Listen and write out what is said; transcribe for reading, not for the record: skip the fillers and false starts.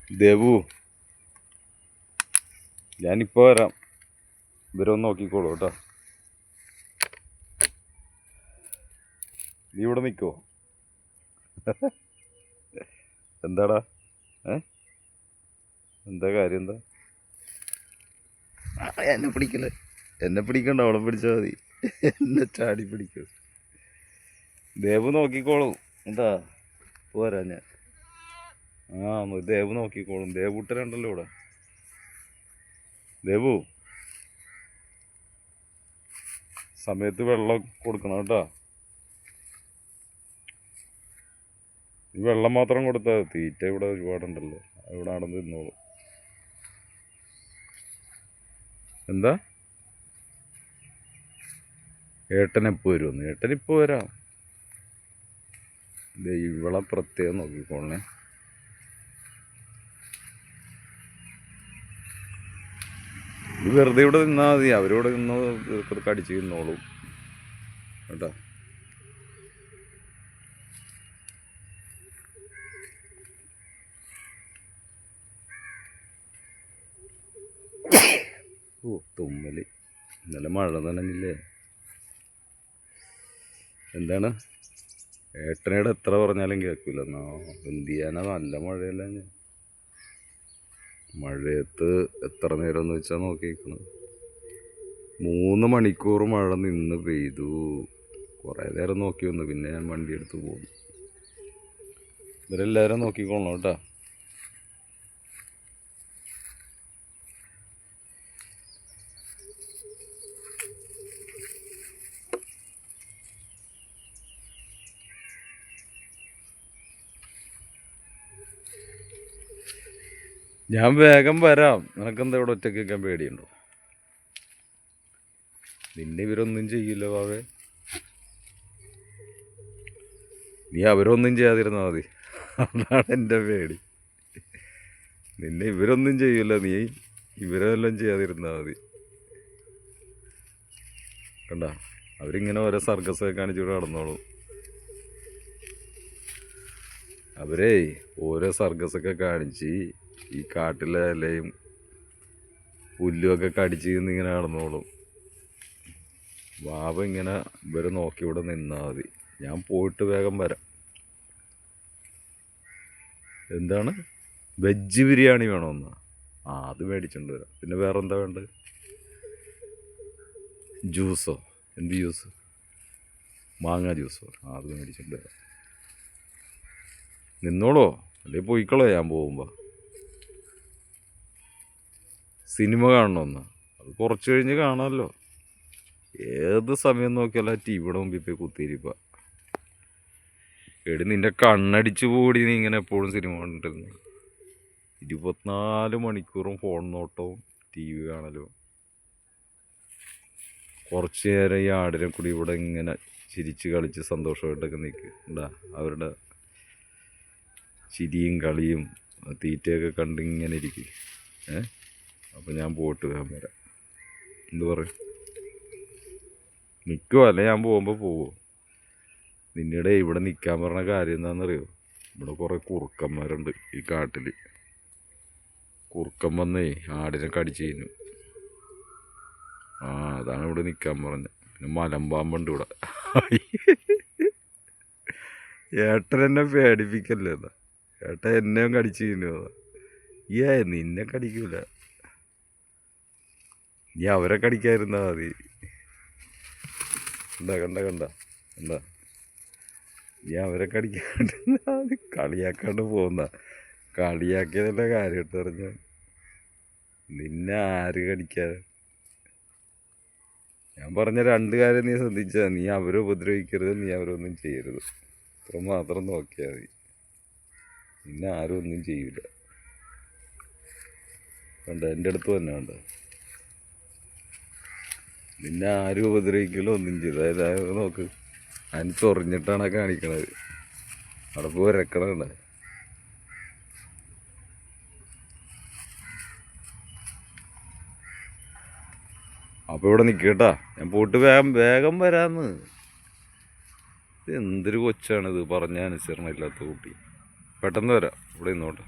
ദേവു, ഞാനിപ്പോൾ വരാം. ഇവരൊന്ന് നോക്കിക്കോളൂ കേട്ടോ. നീ ഇവിടെ നിൽക്കുമോ? എന്താടാ? എന്താ കാര്യം? എന്താ എന്നെ പിടിക്കല്ലേ? എന്നെ പിടിക്കണ്ട, അവളെ പിടിച്ചാൽ മതി. എന്നെ ചാടി പിടിക്കും. ദേവു നോക്കിക്കോളും. എന്താ പോരാ ഞാൻ? ദേവു നോക്കിക്കോളും. ദേവൂട്ടനുണ്ടല്ലോ ഇവിടെ. ദേവു, സമയത്ത് വെള്ളം കൊടുക്കണം കേട്ടോ. ഈ വെള്ളം മാത്രം കൊടുത്താൽ തീറ്റ ഇവിടെ ഒരുപാടുണ്ടല്ലോ. ഇവിടെ നടന്ന് തിന്നോളൂ. എന്താ ഏട്ടനെപ്പോൾ വരുമെന്ന്? ഏട്ടനിപ്പോൾ വരാം. ഇവളെ പ്രത്യേകം നോക്കിക്കോളണേ. ഇത് വെറുതെ ഇവിടെ നിന്നാൽ മതി. അവരിവിടെ നിന്ന് കടിച്ച് തിന്നോളും കേട്ടോ. തുമ്മല്. ഇന്നലെ മഴ നനഞ്ഞില്ലേ? എന്താണ്? ഏട്ടനോട് എത്ര പറഞ്ഞാലും കേൾക്കില്ല. എന്ത് ചെയ്യാനാ? നല്ല മഴയല്ല. മഴയത്ത് എത്ര നേരം എന്ന് വെച്ചാൽ നോക്കിയിരിക്കണം. 3 മണിക്കൂർ മഴ നിന്ന് പെയ്തു. കുറേ നേരം നോക്കി വന്നു. പിന്നെ ഞാൻ വണ്ടി എടുത്ത് പോകും. ഇവരെല്ലാവരും നോക്കിക്കോളണം കേട്ടോ. ഞാൻ വേഗം വരാം. നിനക്കെന്താ ഇവിടെ ഒറ്റയ്ക്ക് വെക്കാൻ പേടിയുണ്ടോ? നിന്നെ ഇവരൊന്നും ചെയ്യില്ല ബാവേ. നീ അവരൊന്നും ചെയ്യാതിരുന്നാൽ മതി. അതാണ് എൻ്റെ പേടി. നിന്നെ ഇവരൊന്നും ചെയ്യില്ല. നീ ഇവരെല്ലാം ചെയ്യാതിരുന്നാൽ മതി. കണ്ട, അവരിങ്ങനെ ഓരോ സർക്കസൊക്കെ കാണിച്ചിട്ട് നടന്നോളും. അവരേ ഓരോ സർക്കസൊക്കെ കാണിച്ച് ഈ കാട്ടിലെ ഇലയും പുല്ലുമൊക്കെ കടിച്ച് ഇങ്ങനെ നടന്നോളും. വാവ ഇങ്ങനെ ഇവരെ നോക്കി ഇവിടെ നിന്നാൽ മതി. ഞാൻ പോയിട്ട് വേഗം വരാം. എന്താണ്? വെജ് ബിരിയാണി വേണമെന്നാ? അത് മേടിച്ചുകൊണ്ട് വരാം. പിന്നെ വേറെ എന്താ വേണ്ടത്? ജ്യൂസോ? എന്ത് ജ്യൂസ്? മാങ്ങ ജ്യൂസോ? അത് മേടിച്ചുകൊണ്ട് വരാം. നിന്നോളോ അല്ലെങ്കിൽ പോയിക്കളോ? ഞാൻ പോകുമ്പോൾ സിനിമ കാണണമെന്നാ? അത് കുറച്ച് കഴിഞ്ഞ് കാണാമല്ലോ. ഏത് സമയം നോക്കിയാലും ടിവിയുടെ മുമ്പിൽ പോയി കുത്തിയിരിക്കുക. എടി, നിൻ്റെ കണ്ണടിച്ച് പോടി. നീ ഇങ്ങനെ എപ്പോഴും സിനിമ കണ്ടിരുന്നു. 24 മണിക്കൂറും ഫോൺ നോട്ടവും ടി വി കാണലും. കുറച്ച് നേരം ഈ ആടിനെ കൂടി ഇവിടെ ഇങ്ങനെ ചിരിച്ച് കളിച്ച് സന്തോഷമായിട്ടൊക്കെ നിൽക്കുക. അവരുടെ ചിരിയും കളിയും തീറ്റയൊക്കെ കണ്ടിങ്ങനെ ഇരിക്കും. അപ്പോൾ ഞാൻ പോയിട്ട് വേഗം വരാം. എന്ത് പറയും? നിൽക്കുമോ അല്ലെ ഞാൻ പോകുമ്പോൾ പോവോ? നിന്നോട് ഇവിടെ നിൽക്കാൻ പറഞ്ഞ കാര്യം എന്താണെന്നറിയോ? ഇവിടെ കുറേ കുറുക്കന്മാരുണ്ട് ഈ കാട്ടിൽ. കുറുക്കൻ വന്നേ ആടിനെ കടിച്ചു കഴിഞ്ഞു. അതാണ് ഇവിടെ നിൽക്കാൻ പറഞ്ഞത്. പിന്നെ മലമ്പാമ്പുണ്ട് ഇവിടെ. ഏട്ടൻ എന്നെ പേടിപ്പിക്കല്ലേ? എന്നാ ഏട്ടൻ എന്നെയും കടിച്ചു കഴിഞ്ഞു. നിന്നെ കടിക്കൂല. നീ അവരെ കടിക്കാതിരുന്നാ മതി. കണ്ട എന്താ? നീ അവരെ കടിക്കാണ്ടിരുന്നാ മതി. കളിയാക്കാണ്ട് പോകുന്ന. കളിയാക്കിയതല്ല കാര്യം ഇട്ട് പറഞ്ഞ. നിന്നെ ആര് കടിക്കാതെ? ഞാൻ പറഞ്ഞ 2 കാര്യം നീ ശ്രദ്ധിച്ചാൽ. നീ അവരെ ഉപദ്രവിക്കരുത്, നീ അവരൊന്നും ചെയ്യരുത്. ഇത്ര മാത്രം നോക്കിയാൽ മതി. നിന്നെ ആരും ഒന്നും ചെയ്യില്ല. കണ്ട, എൻ്റെ അടുത്ത് തന്നെ ഉണ്ട്. നിന്നെ ആരും ഉപദ്രവിക്കലോ ഒന്നും ചെയ്തു. അതായത് നോക്ക്, അതിന് ചൊറിഞ്ഞിട്ടാണ് കാണിക്കണത്. അവിടെ പോയി വരക്കണുണ്ട്. അപ്പോൾ ഇവിടെ നിൽക്കട്ടാ. ഞാൻ പോയിട്ട് വേഗം വരാമെന്ന്. എന്തൊരു കൊച്ചാണിത്, പറഞ്ഞ അനുസരണ ഇല്ലാത്ത കുട്ടി. പെട്ടെന്ന് വരാം. ഇവിടെ നിന്നോട്ടെ.